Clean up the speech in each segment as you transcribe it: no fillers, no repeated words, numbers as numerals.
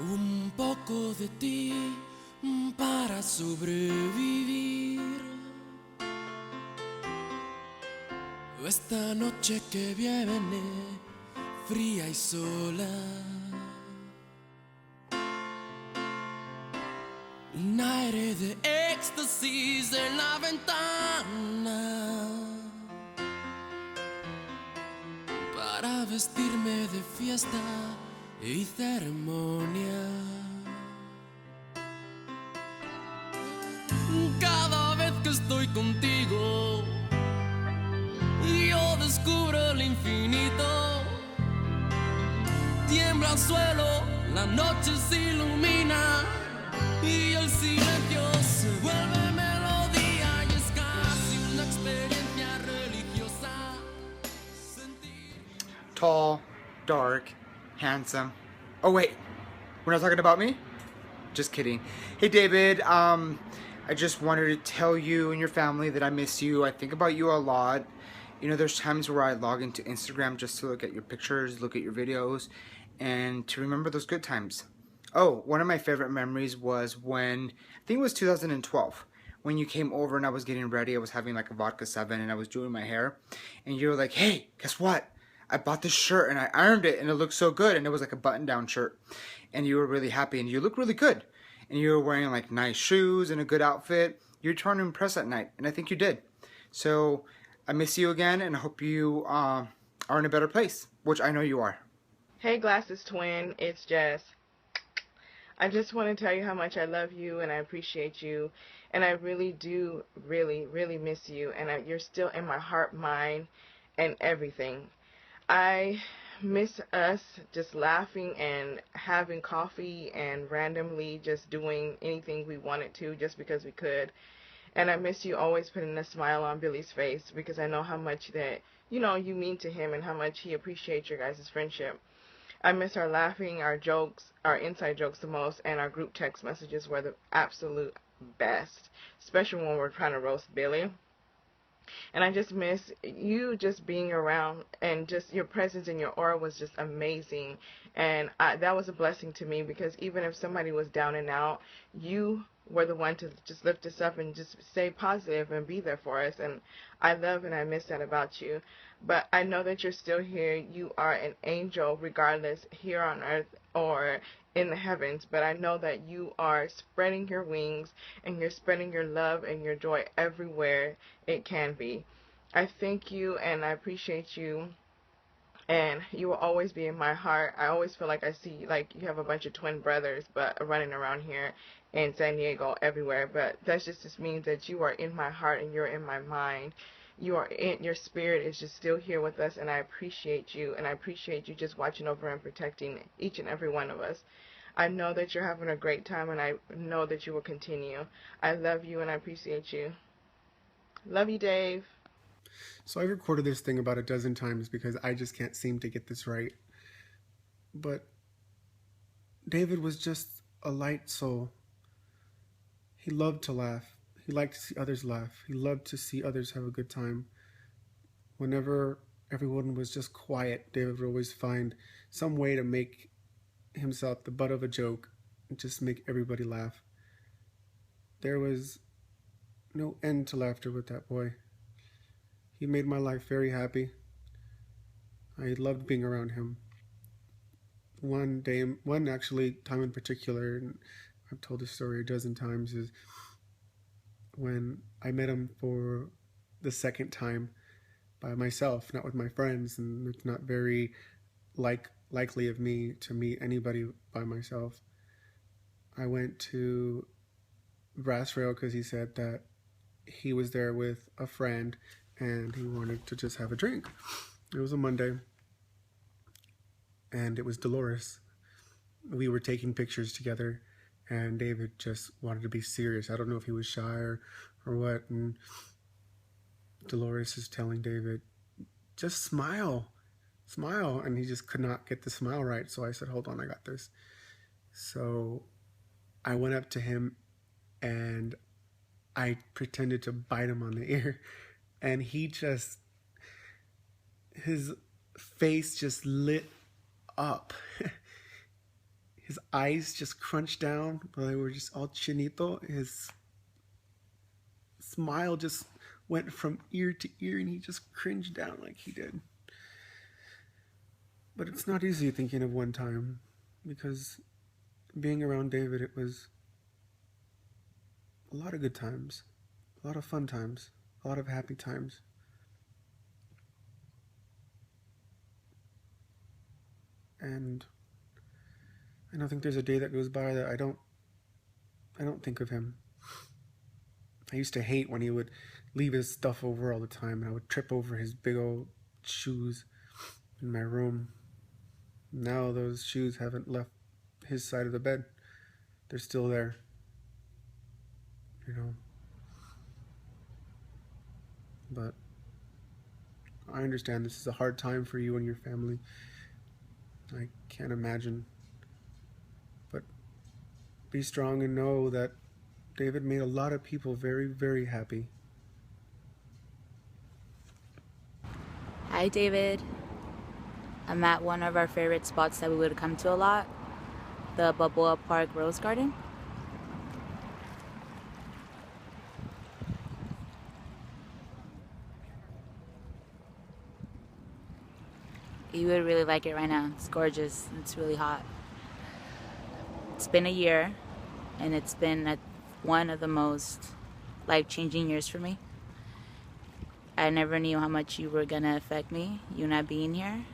Un poco de ti para sobrevivir. Esta noche que viene, fría y sola. Un aire de éxtasis en la ventana para vestirme de fiesta y ceremonia. Cada vez que estoy contigo, yo descubro el infinito. Tiembla el suelo, la noche se ilumina y el silencio se vuelve melodía y es casi una experiencia religiosa. Tall, dark, handsome. Oh wait, we're not talking about me? Just kidding. Hey David, I just wanted to tell you and your family that I miss you. I think about you a lot. You know, there's times where I log into Instagram just to look at your pictures, look at your videos, and to remember those good times. Oh, one of my favorite memories was when, I think it was 2012, when you came over and I was getting ready. I was having like a vodka 7 and I was doing my hair. And you were like, hey, guess what? I bought this shirt and I ironed it and it looked so good. And it was like a button down shirt. And you were really happy and you looked really good. And you were wearing like nice shoes and a good outfit. You were trying to impress that night. And I think you did. So I miss you again and I hope you are in a better place, which I know you are. Hey Glasses Twin, it's Jess. I just want to tell you how much I love you and I appreciate you, and I really do really miss you, and you're still in my heart, mind, and everything. I miss us just laughing and having coffee and randomly just doing anything we wanted to just because we could. And I miss you always putting a smile on Billy's face, because I know how much that, you mean to him and how much he appreciates your guys' friendship. I miss our laughing, our jokes, our inside jokes the most, and our group text messages were the absolute best, especially when we're trying to roast Billy. And I just miss you just being around, and just your presence and your aura was just amazing. And that was a blessing to me, because even if somebody was down and out, you were the one to just lift us up and just stay positive and be there for us. And I love and I miss that about you. But I know that you're still here. You are an angel regardless, here on earth or in the heavens. But I know that you are spreading your wings and you're spreading your love and your joy everywhere it can be. I thank you and I appreciate you. And you will always be in my heart. I always feel like I see, like, you have a bunch of twin brothers but running around here in San Diego everywhere. But that just means that you are in my heart and you're in my mind. You are in, your spirit is just still here with us, and I appreciate you, and I appreciate you just watching over and protecting each and every one of us. I know that you're having a great time, and I know that you will continue. I love you and I appreciate you. Love you, Dave. So I've recorded this thing about a dozen times because I just can't seem to get this right. But David was just a light soul. He loved to laugh. He liked to see others laugh. He loved to see others have a good time. Whenever everyone was just quiet, David would always find some way to make himself the butt of a joke and just make everybody laugh. There was no end to laughter with that boy. He made my life very happy. I loved being around him. One time in particular, and I've told this story a dozen times, is when I met him for the second time by myself, not with my friends, and it's not very likely of me to meet anybody by myself. I went to Brass Rail because he said that he was there with a friend and he wanted to just have a drink. It was a Monday, and it was Dolores. We were taking pictures together, and David just wanted to be serious. I don't know if he was shy or what, and Dolores is telling David, just smile, and he just could not get the smile right. So I said, hold on, I got this. So I went up to him and I pretended to bite him on the ear, and his face just lit up. his eyes just crunched down, but they were just all chinito. His smile just went from ear to ear, and he just cringed down like he did. But it's not easy thinking of one time, because being around David, it was a lot of good times, a lot of fun times, a lot of happy times. And I don't think there's a day that goes by that I don't think of him. I used to hate when he would leave his stuff over all the time, and I would trip over his big old shoes in my room. Now those shoes haven't left his side of the bed. They're still there, you know. But I understand this is a hard time for you and your family. I can't imagine. But be strong and know that David made a lot of people very, very happy. Hi, David. I'm at one of our favorite spots that we would come to a lot, the Balboa Park Rose Garden. You would really like it right now. It's gorgeous. It's really hot. It's been a year, and it's been one of the most life-changing years for me. I never knew how much you were gonna affect me, you not being here,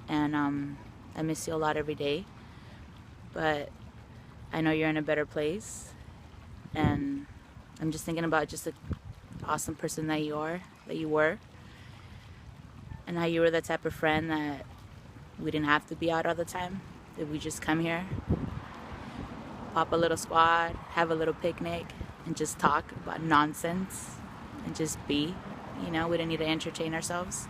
and I miss you a lot every day. But I know you're in a better place, and I'm just thinking about just the awesome person that you are, that you were, and how you were the type of friend that we didn't have to be out all the time, that we just come here, pop a little squad, have a little picnic, and just talk about nonsense and just be, you know. We didn't need to entertain ourselves.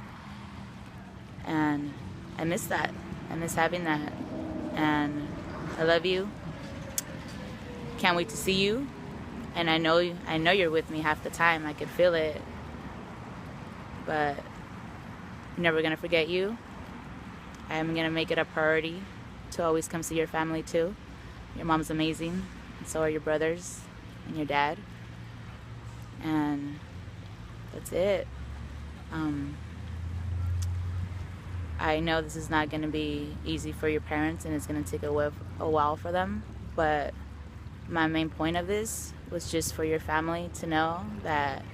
And I miss that. I miss having that. And I love you. Can't wait to see you. And I know you're with me half the time. I could feel it. But I'm never gonna forget you. I'm gonna make it a priority to always come see your family too. Your mom's amazing, and so are your brothers and your dad. And that's it. I know this is not gonna be easy for your parents, and it's gonna take a while for them, but my main point of this was just for your family to know that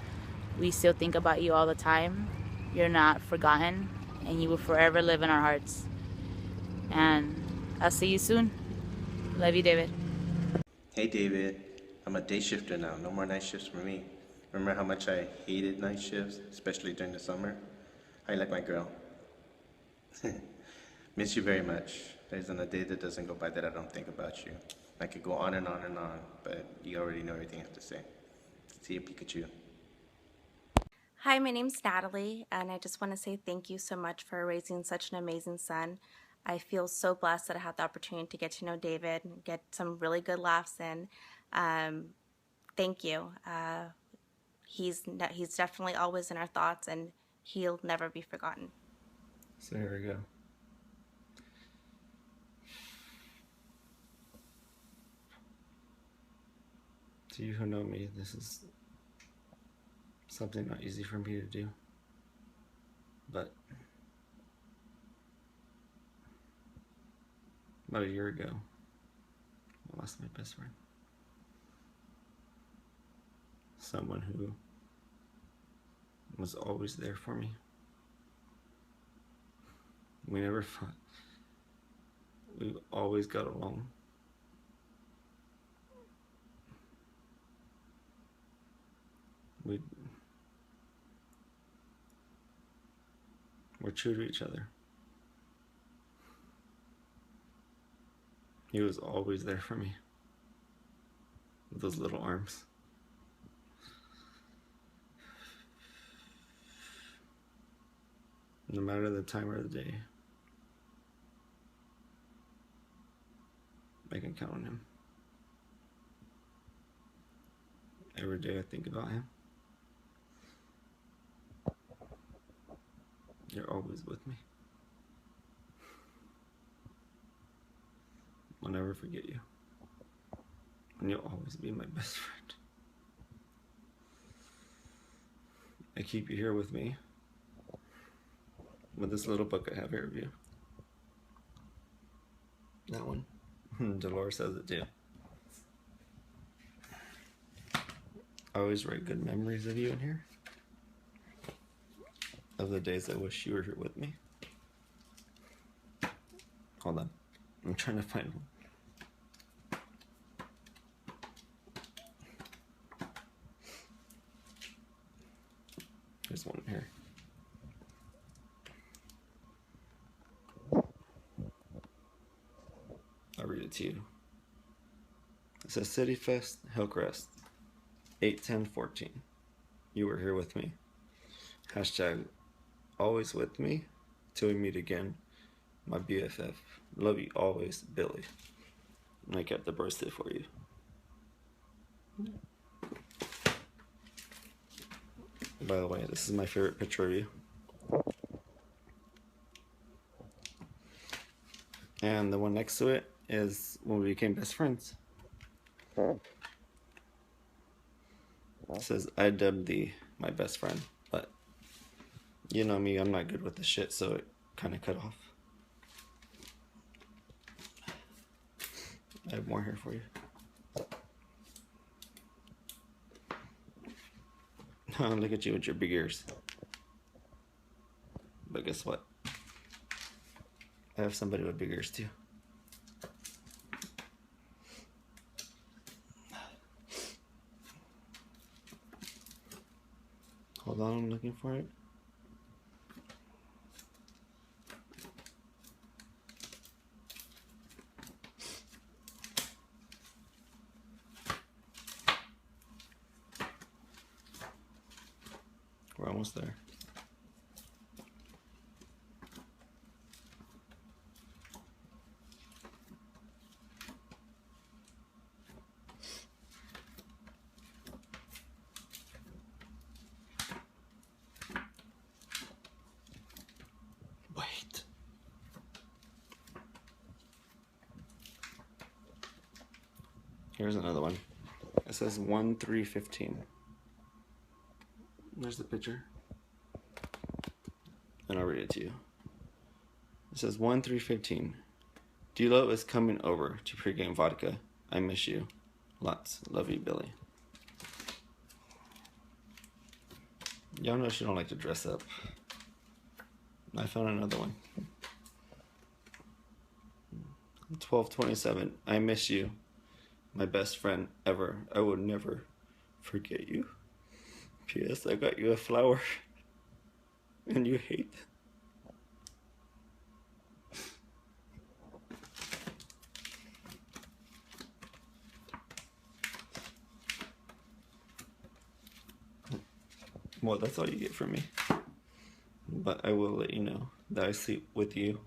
we still think about you all the time. You're not forgotten, and you will forever live in our hearts. And I'll see you soon. Love you, David. Hey, David. I'm a day shifter now. No more night shifts for me. Remember how much I hated night shifts, especially during the summer? How you like my girl? Miss you very much. There isn't a day that doesn't go by that I don't think about you. I could go on and on and on, but you already know everything I have to say. See you, Pikachu. Hi, my name's Natalie, and I just want to say thank you so much for raising such an amazing son. I feel so blessed that I had the opportunity to get to know David and get some really good laughs in. Thank you. He's definitely always in our thoughts, and he'll never be forgotten. So here we go. To you who know me, this is something not easy for me to do. But about a year ago, I lost my best friend. Someone who was always there for me. We never fought. We always got along. We're true to each other. He was always there for me with those little arms. No matter the time or the day, I can count on him. Every day I think about him. You're always with me. When I'll never forget you. And you'll always be my best friend. I keep you here with me. With this little book I have here of you. That one. Dolores has it too. I always write good memories of you in here. Of the days I wish you were here with me. Hold on. I'm trying to find one. There's one here. I'll read it to you. It says City Fest, Hillcrest, 8/10/14. You were here with me. Hashtag always with me till we meet again. My BFF. Love you always, Billy. And I kept the bracelet for you. By the way, this is my favorite picture of you. And the one next to it is when we became best friends. It says, I dubbed thee my best friend, but you know me, I'm not good with the shit, so it kind of cut off. I have more here for you. Oh, look at you with your big ears. But guess what? I have somebody with big ears too. Hold on, I'm looking for it. We're almost there. Wait. Here's another one. It says 1/3/15. There's the picture. And I'll read it to you. It says 1/3/15. D-Lo is coming over to pregame vodka. I miss you. Lots. Love you, Billy. Y'all know she don't like to dress up. I found another one. 12/27. I miss you. My best friend ever. I will never forget you. P.S. I got you a flower. And you hate. Well, that's all you get from me. But I will let you know that I sleep with you.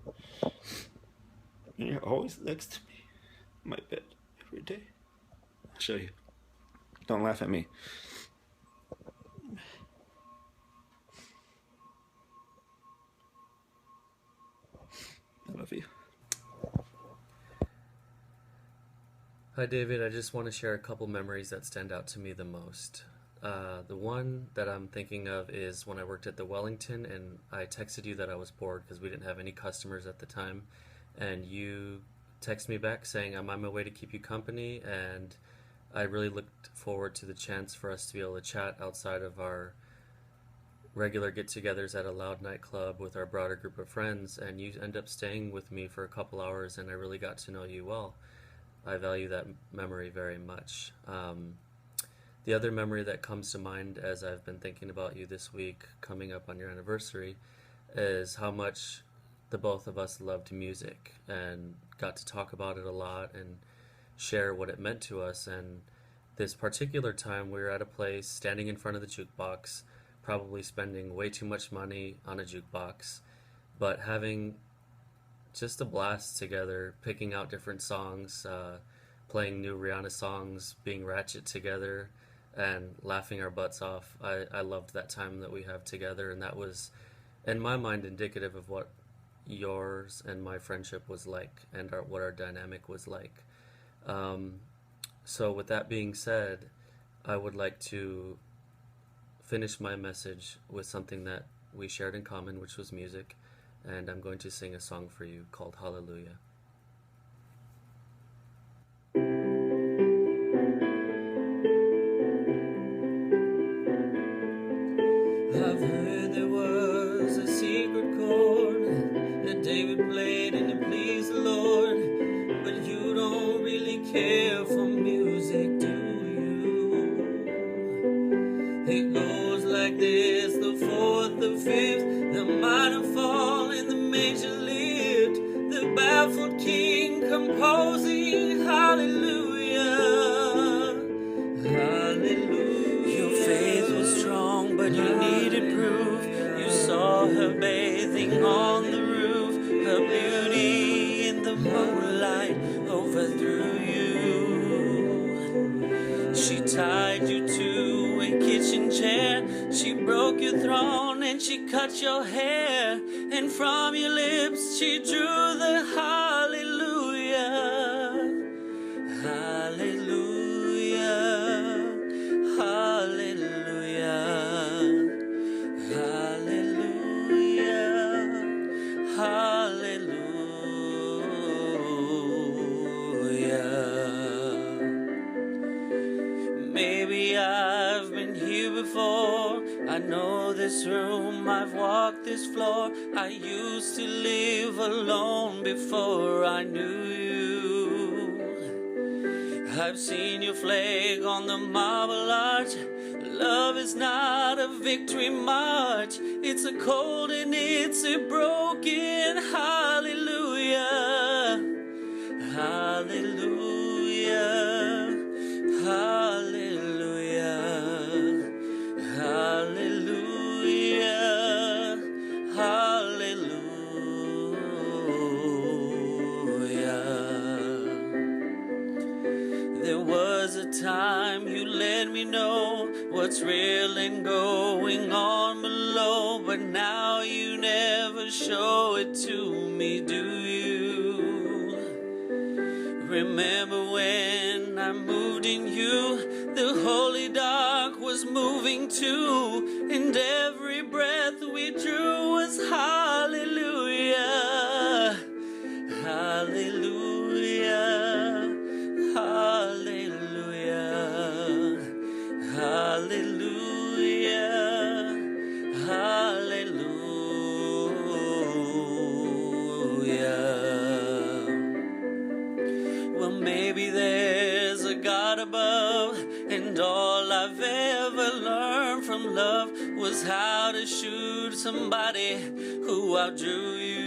And you're always next to me. In my bed. Every day. I'll show you. Don't laugh at me. I love you. Hi David, I just want to share a couple memories that stand out to me the most. The one that I'm thinking of is when I worked at the Wellington and I texted you that I was bored because we didn't have any customers at the time, and you texted me back saying I'm on my way to keep you company, and I really looked forward to the chance for us to be able to chat outside of our regular get-togethers at a loud nightclub with our broader group of friends, and you end up staying with me for a couple hours and I really got to know you well. I value that memory very much. The other memory that comes to mind as I've been thinking about you this week, coming up on your anniversary, is how much the both of us loved music and got to talk about it a lot and share what it meant to us. And this particular time we were at a place standing in front of the jukebox, probably spending way too much money on a jukebox, but having just a blast together, picking out different songs, playing new Rihanna songs, being ratchet together, and laughing our butts off. I loved that time that we have together, and that was, in my mind, indicative of what yours and my friendship was like, and what our dynamic was like. So with that being said, I would like to finish my message with something that we shared in common, which was music, and I'm going to sing a song for you called Hallelujah. I've heard there was a secret chord that David played and it pleased the Lord, but you don't really care for music, do you? It goes like this: the fourth, the fifth, the minor fall and the major lift, the baffled king composing hallelujah, hallelujah. Your faith was strong, but you needed proof. You saw her bathing on the roof, her beauty in the moonlight overthrew you. She tied you to a kitchen chair, she broke your throne and she cut your hair, and from your lips she drew the hallelujah, hallelujah, hallelujah, hallelujah, hallelujah. Maybe I've been here before, I know this room, I've walked this floor. I used to live alone before I knew you. I've seen your flag on the marble arch. Love is not a victory march, it's a cold and it's a broken hallelujah, hallelujah, hallelujah, hallelujah, hallelujah. There was a time you let me know what's real and going on below, but now you never show it to me, do you? Remember when I moved in you, the holy dark was moving too, and every breath we drew was hallelujah, hallelujah, hallelujah, hallelujah, hallelujah. Well, maybe there's a God above, and all I've ever learned from love was how to shoot somebody who outdrew you.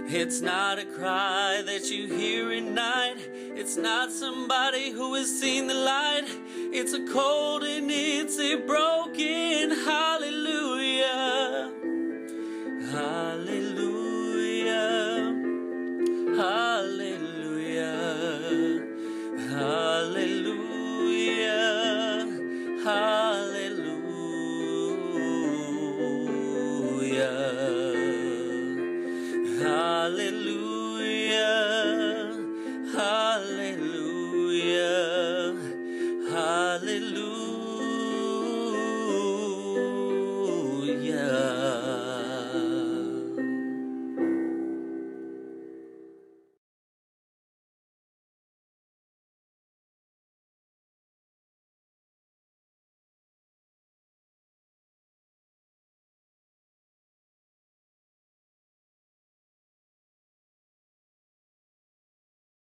It's not a cry that you hear at night, it's not somebody who has seen the light, it's a cold and it's a broken hallelujah, hallelujah, hallelujah, hallelujah, hallelujah, hallelujah.